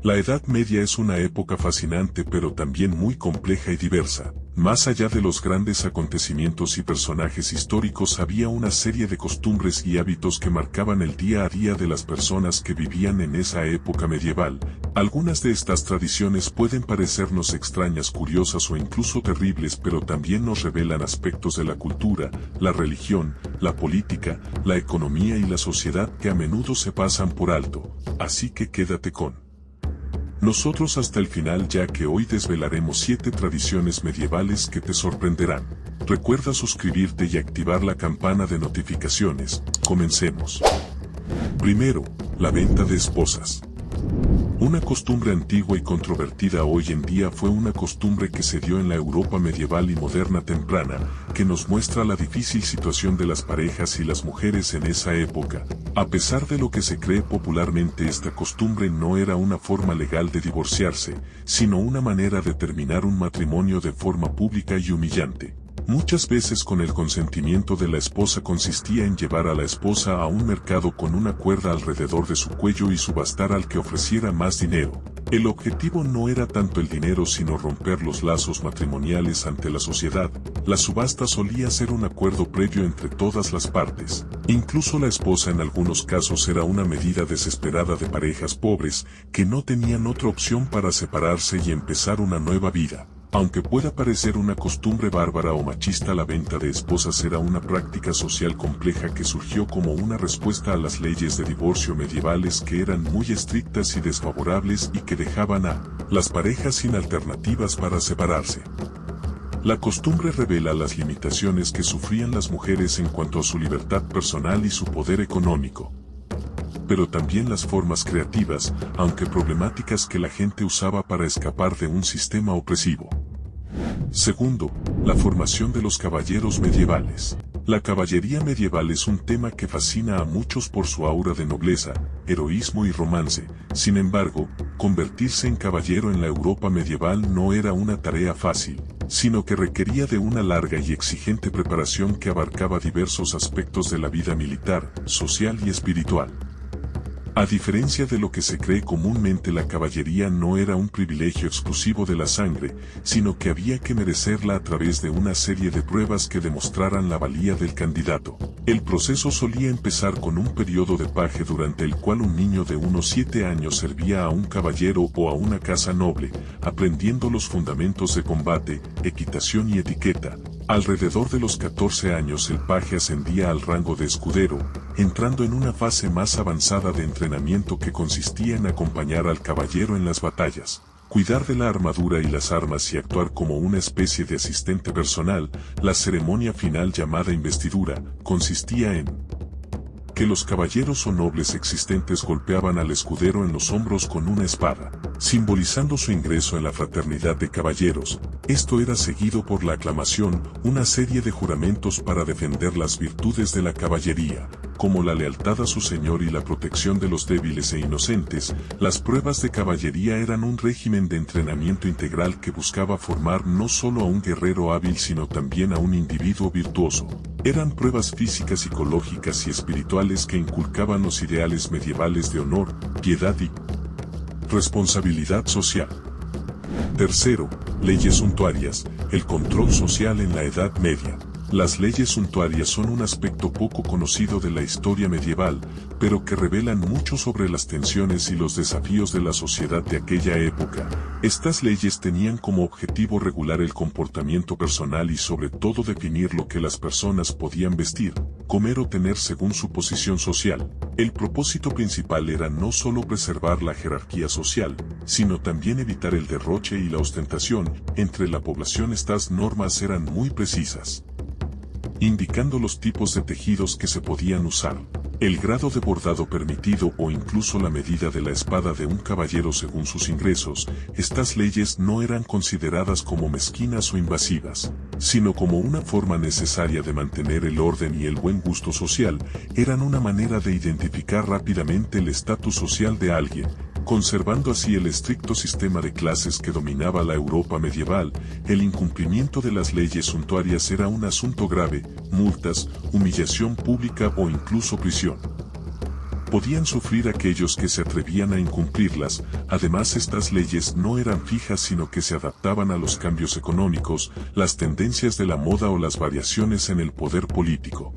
La Edad Media es una época fascinante pero también muy compleja y diversa. Más allá de los grandes acontecimientos y personajes históricos había una serie de costumbres y hábitos que marcaban el día a día de las personas que vivían en esa época medieval. Algunas de estas tradiciones pueden parecernos extrañas, curiosas o incluso terribles, pero también nos revelan aspectos de la cultura, la religión, la política, la economía y la sociedad que a menudo se pasan por alto. Así que quédate con nosotros hasta el final, ya que hoy desvelaremos 7 tradiciones medievales que te sorprenderán. Recuerda suscribirte y activar la campana de notificaciones. Comencemos. Primero, la venta de esposas. Una costumbre antigua y controvertida hoy en día fue una costumbre que se dio en la Europa medieval y moderna temprana, que nos muestra la difícil situación de las parejas y las mujeres en esa época. A pesar de lo que se cree popularmente, esta costumbre no era una forma legal de divorciarse, sino una manera de terminar un matrimonio de forma pública y humillante. Muchas veces con el consentimiento de la esposa consistía en llevar a la esposa a un mercado con una cuerda alrededor de su cuello y subastar al que ofreciera más dinero. El objetivo no era tanto el dinero sino romper los lazos matrimoniales ante la sociedad. La subasta solía ser un acuerdo previo entre todas las partes. Incluso la esposa en algunos casos era una medida desesperada de parejas pobres que no tenían otra opción para separarse y empezar una nueva vida. Aunque pueda parecer una costumbre bárbara o machista, la venta de esposas era una práctica social compleja que surgió como una respuesta a las leyes de divorcio medievales, que eran muy estrictas y desfavorables y que dejaban a las parejas sin alternativas para separarse. La costumbre revela las limitaciones que sufrían las mujeres en cuanto a su libertad personal y su poder económico, pero también las formas creativas, aunque problemáticas, que la gente usaba para escapar de un sistema opresivo. Segundo, la formación de los caballeros medievales. La caballería medieval es un tema que fascina a muchos por su aura de nobleza, heroísmo y romance. Sin embargo, convertirse en caballero en la Europa medieval no era una tarea fácil, sino que requería de una larga y exigente preparación que abarcaba diversos aspectos de la vida militar, social y espiritual. A diferencia de lo que se cree comúnmente, la caballería no era un privilegio exclusivo de la sangre, sino que había que merecerla a través de una serie de pruebas que demostraran la valía del candidato. El proceso solía empezar con un periodo de paje durante el cual un niño de unos 7 años servía a un caballero o a una casa noble, aprendiendo los fundamentos de combate, equitación y etiqueta. Alrededor de los 14 años el paje ascendía al rango de escudero, entrando en una fase más avanzada de entrenamiento que consistía en acompañar al caballero en las batallas, cuidar de la armadura y las armas y actuar como una especie de asistente personal. La ceremonia final, llamada investidura, consistía en que los caballeros o nobles existentes golpeaban al escudero en los hombros con una espada, simbolizando su ingreso en la fraternidad de caballeros. Esto era seguido por la aclamación, una serie de juramentos para defender las virtudes de la caballería, como la lealtad a su señor y la protección de los débiles e inocentes. Las pruebas de caballería eran un régimen de entrenamiento integral que buscaba formar no solo a un guerrero hábil sino también a un individuo virtuoso. Eran pruebas físicas, psicológicas y espirituales que inculcaban los ideales medievales de honor, piedad y responsabilidad social. Tercero, leyes suntuarias, el control social en la Edad Media. Las leyes suntuarias son un aspecto poco conocido de la historia medieval, pero que revelan mucho sobre las tensiones y los desafíos de la sociedad de aquella época. Estas leyes tenían como objetivo regular el comportamiento personal y sobre todo definir lo que las personas podían vestir, comer o tener según su posición social. El propósito principal era no solo preservar la jerarquía social, sino también evitar el derroche y la ostentación entre la población. Estas normas eran muy precisas, indicando los tipos de tejidos que se podían usar, el grado de bordado permitido o incluso la medida de la espada de un caballero según sus ingresos. Estas leyes no eran consideradas como mezquinas o invasivas, sino como una forma necesaria de mantener el orden y el buen gusto social. Eran una manera de identificar rápidamente el estatus social de alguien, conservando así el estricto sistema de clases que dominaba la Europa medieval. El incumplimiento de las leyes suntuarias era un asunto grave, multas, humillación pública o incluso prisión. podían sufrir aquellos que se atrevían a incumplirlas. Además, estas leyes no eran fijas sino que se adaptaban a los cambios económicos, las tendencias de la moda o las variaciones en el poder político.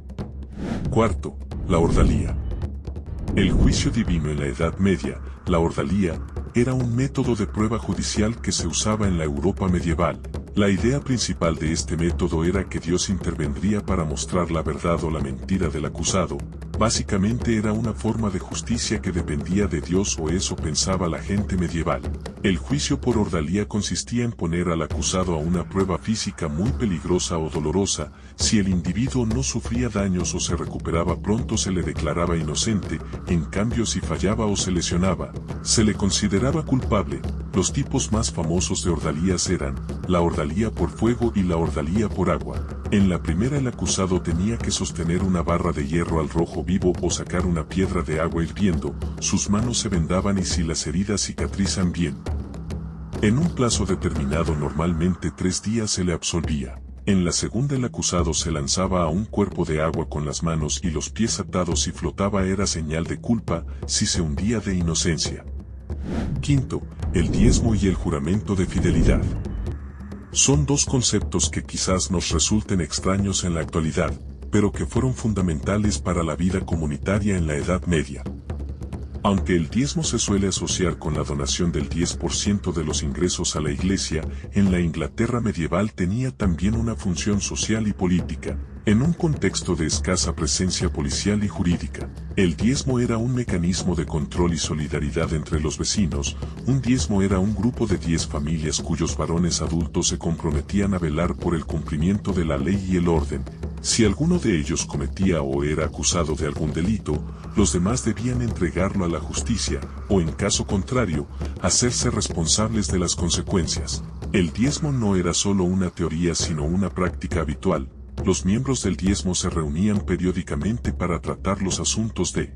Cuarto, la ordalía. El juicio divino en la Edad Media, la ordalía, era un método de prueba judicial que se usaba en la Europa medieval. La idea principal de este método era que Dios intervendría para mostrar la verdad o la mentira del acusado. Básicamente era una forma de justicia que dependía de Dios, o eso pensaba la gente medieval. El juicio por ordalía consistía en poner al acusado a una prueba física muy peligrosa o dolorosa. Si el individuo no sufría daños o se recuperaba pronto, se le declaraba inocente. En cambio, si fallaba o se lesionaba, se le consideraba culpable. Los tipos más famosos de ordalías eran la ordalía por fuego y la ordalía por agua. En la primera, el acusado tenía que sostener una barra de hierro al rojo vivo o sacar una piedra de agua hirviendo. Sus manos se vendaban y si las heridas cicatrizan bien, en un plazo determinado, normalmente 3 días, se le absolvía. En la segunda, el acusado se lanzaba a un cuerpo de agua con las manos y los pies atados. Si flotaba era señal de culpa, si se hundía de inocencia. Quinto, el diezmo y el juramento de fidelidad. Son dos conceptos que quizás nos resulten extraños en la actualidad, pero que fueron fundamentales para la vida comunitaria en la Edad Media. Aunque el diezmo se suele asociar con la donación del 10% de los ingresos a la iglesia, en la Inglaterra medieval tenía también una función social y política. En un contexto de escasa presencia policial y jurídica, el diezmo era un mecanismo de control y solidaridad entre los vecinos. Un diezmo era un grupo de 10 familias cuyos varones adultos se comprometían a velar por el cumplimiento de la ley y el orden. Si alguno de ellos cometía o era acusado de algún delito, los demás debían entregarlo a la justicia, o en caso contrario, hacerse responsables de las consecuencias. El diezmo no era solo una teoría sino una práctica habitual. Los miembros del diezmo se reunían periódicamente para tratar los asuntos de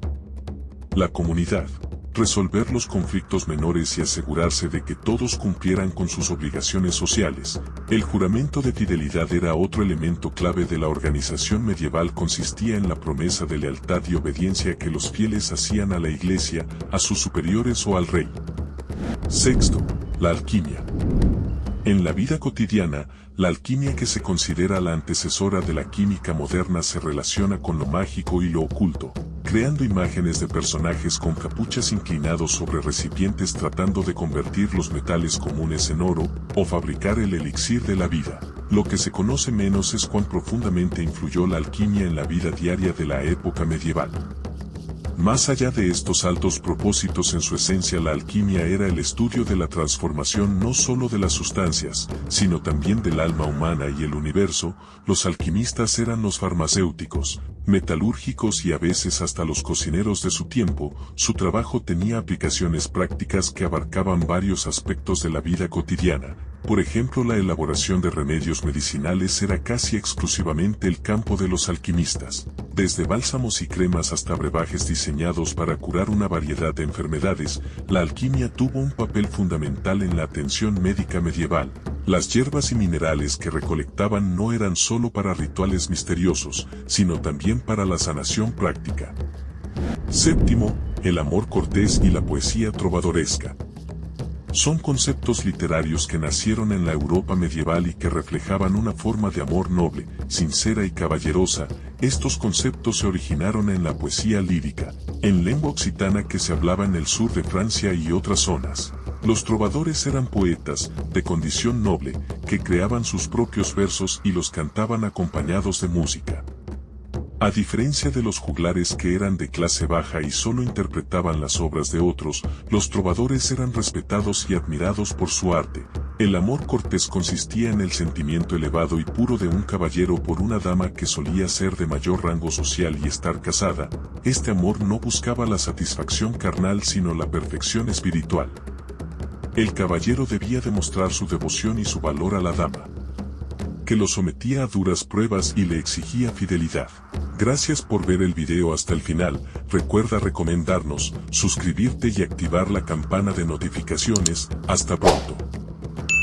la comunidad, resolver los conflictos menores y asegurarse de que todos cumplieran con sus obligaciones sociales. El juramento de fidelidad era otro elemento clave de la organización medieval. Consistía en la promesa de lealtad y obediencia que los fieles hacían a la iglesia, a sus superiores o al rey. Sexto, la alquimia. En la vida cotidiana, la alquimia, que se considera la antecesora de la química moderna, se relaciona con lo mágico y lo oculto, creando imágenes de personajes con capuchas inclinados sobre recipientes tratando de convertir los metales comunes en oro, o fabricar el elixir de la vida. Lo que se conoce menos es cuán profundamente influyó la alquimia en la vida diaria de la época medieval. Más allá de estos altos propósitos, en su esencia la alquimia era el estudio de la transformación no solo de las sustancias, sino también del alma humana y el universo. Los alquimistas eran los farmacéuticos, metalúrgicos y a veces hasta los cocineros de su tiempo. Su trabajo tenía aplicaciones prácticas que abarcaban varios aspectos de la vida cotidiana. Por ejemplo, la elaboración de remedios medicinales era casi exclusivamente el campo de los alquimistas. Desde bálsamos y cremas hasta brebajes diseñados para curar una variedad de enfermedades, la alquimia tuvo un papel fundamental en la atención médica medieval. Las hierbas y minerales que recolectaban no eran solo para rituales misteriosos, sino también para la sanación práctica. Séptimo, el amor cortés y la poesía trovadoresca. Son conceptos literarios que nacieron en la Europa medieval y que reflejaban una forma de amor noble, sincera y caballerosa. Estos conceptos se originaron en la poesía lírica, en lengua occitana que se hablaba en el sur de Francia y otras zonas. Los trovadores eran poetas, de condición noble, que creaban sus propios versos y los cantaban acompañados de música. A diferencia de los juglares, que eran de clase baja y solo interpretaban las obras de otros, los trovadores eran respetados y admirados por su arte. El amor cortés consistía en el sentimiento elevado y puro de un caballero por una dama que solía ser de mayor rango social y estar casada. Este amor no buscaba la satisfacción carnal sino la perfección espiritual. El caballero debía demostrar su devoción y su valor a la dama, que lo sometía a duras pruebas y le exigía fidelidad. Gracias por ver el video hasta el final. Recuerda recomendarnos, suscribirte y activar la campana de notificaciones. Hasta pronto.